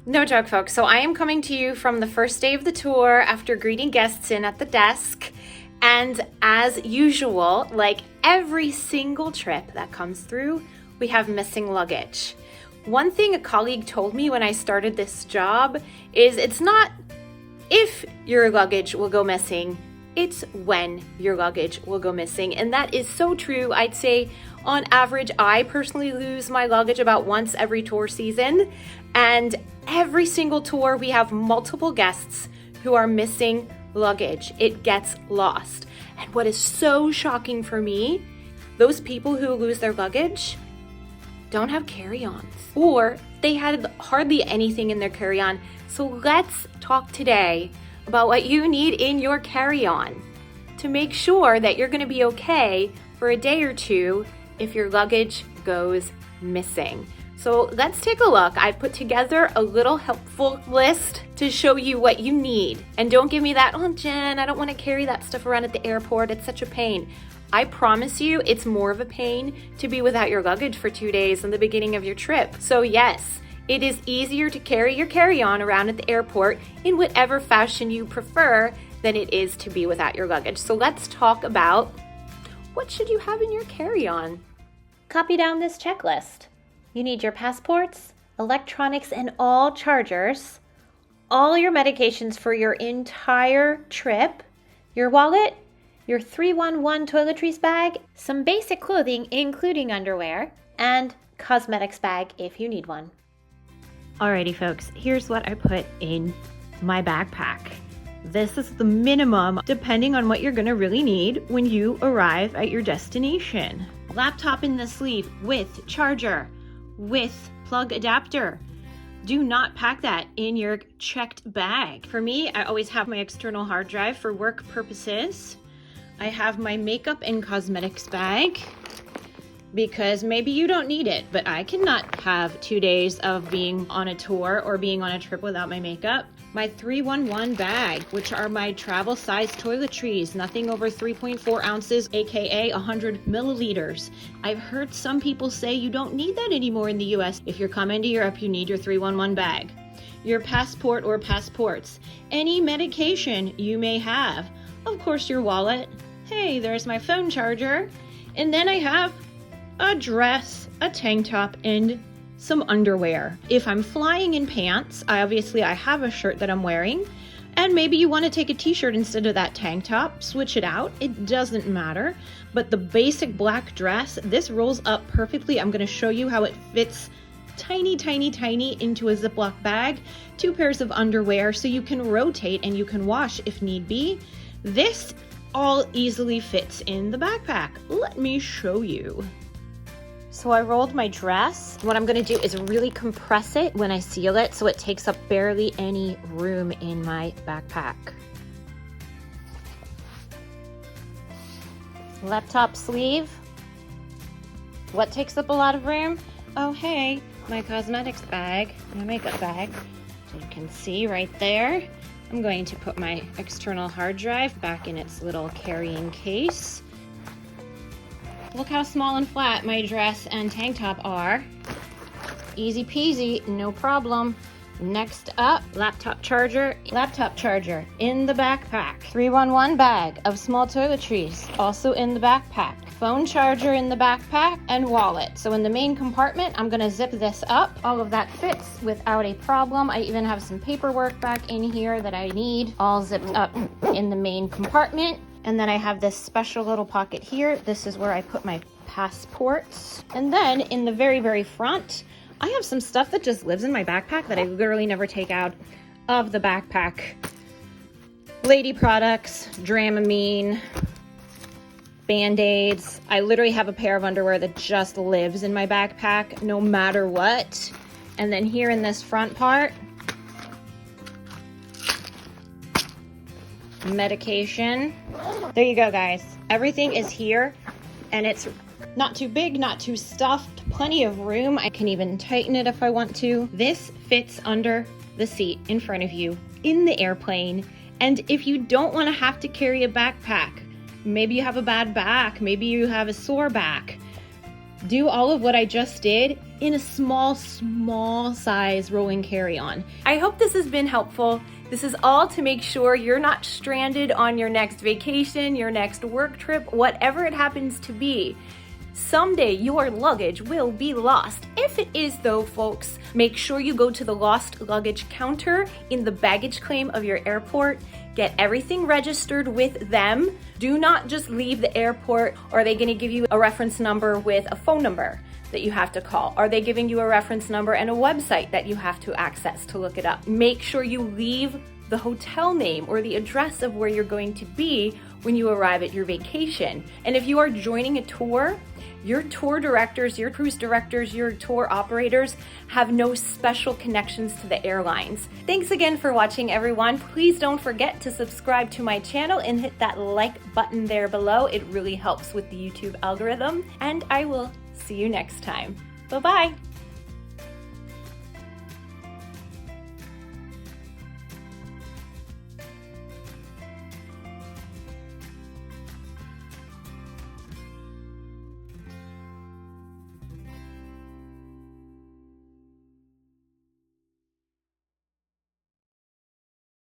No joke, folks. So I am coming to you from the first day of the tour after greeting guests in at the desk. And as usual, like every single trip that comes through, we have missing luggage. One thing a colleague told me when I started this job is it's not if your luggage will go missing, it's when your luggage will go missing. And that is so true. I'd say on average, I personally lose my luggage about once every tour season. And every single tour, we have multiple guests who are missing luggage. It gets lost. And what is so shocking for me, those people who lose their luggage don't have carry-ons, or they had hardly anything in their carry-on. So let's talk today about what you need in your carry-on to make sure that you're going to be okay for a day or two if your luggage goes missing. So let's take a look. I've put together a little helpful list to show you what you need. And don't give me that, oh Jen, I don't want to carry that stuff around at the airport. It's such a pain. I promise you it's more of a pain to be without your luggage for 2 days in the beginning of your trip. So yes, it is easier to carry your carry-on around at the airport in whatever fashion you prefer than it is to be without your luggage. So let's talk about what should you have in your carry-on. Copy down this checklist. You need your passports, electronics and all chargers, all your medications for your entire trip, your wallet, your 311 toiletries bag, some basic clothing including underwear, and cosmetics bag if you need one. Alrighty folks, here's what I put in my backpack. This is the minimum depending on what you're gonna really need when you arrive at your destination. Laptop in the sleeve with charger, with plug adapter. Do not pack that in your checked bag. For me, I always have my external hard drive for work purposes. I have my makeup and cosmetics bag because maybe you don't need it, but I cannot have 2 days of being on a tour or being on a trip without my makeup. My 311 bag, which are my travel size toiletries, nothing over 3.4 ounces, aka 100 milliliters. I've heard some people say you don't need that anymore in the US. If you're coming to Europe, you need your 311 bag. Your passport or passports, any medication you may have. Of course, your wallet. Hey, there's my phone charger. And then I have a dress, a tank top, and some underwear. If I'm flying in pants, I have a shirt that I'm wearing, and maybe you want to take a t-shirt instead of that tank top, switch it out, it doesn't matter. But the basic black dress, this rolls up perfectly. I'm going to show you how it fits tiny, tiny, tiny into a Ziploc bag, 2 pairs of underwear so you can rotate and you can wash if need be. This all easily fits in the backpack. Let me show you. So I rolled my dress. What I'm gonna do is really compress it when I seal it so it takes up barely any room in my backpack. Laptop sleeve. What takes up a lot of room? Oh hey, my cosmetics bag, my makeup bag. So you can see right there. I'm going to put my external hard drive back in its little carrying case. Look how small and flat my dress and tank top are. Easy peasy, no problem. Next up, laptop charger in the backpack. 311 bag of small toiletries, also in the backpack. Phone charger in the backpack and wallet. So in the main compartment, I'm gonna zip this up. All of that fits without a problem. I even have some paperwork back in here that I need, all zipped up in the main compartment. And then I have this special little pocket here. This is where I put my passports. And then in the very, very front, I have some stuff that just lives in my backpack that I literally never take out of the backpack. Lady products, Dramamine, Band-Aids. I literally have a pair of underwear that just lives in my backpack no matter what. And then here in this front part, medication. There you go, guys. Everything is here and it's not too big, not too stuffed, plenty of room. I can even tighten it if I want to. This fits under the seat in front of you in the airplane. And if you don't want to have to carry a backpack, maybe you have a bad back, maybe you have a sore back, do all of what I just did in a small size rolling carry-on. I hope this has been helpful. This is all to make sure you're not stranded on your next vacation, your next work trip, whatever it happens to be. Someday your luggage will be lost. If it is though, folks, make sure you go to the lost luggage counter in the baggage claim of your airport. Get everything registered with them. Do not just leave the airport. Or are they going to give you a reference number with a phone number that you have to call? Are they giving you a reference number and a website that you have to access to look it up? Make sure you leave the hotel name or the address of where you're going to be when you arrive at your vacation. And if you are joining a tour, your tour directors, your cruise directors, your tour operators have no special connections to the airlines. Thanks again for watching, everyone. Please don't forget to subscribe to my channel and hit that like button there below. It really helps with the YouTube algorithm. And I will see you next time. Bye-bye.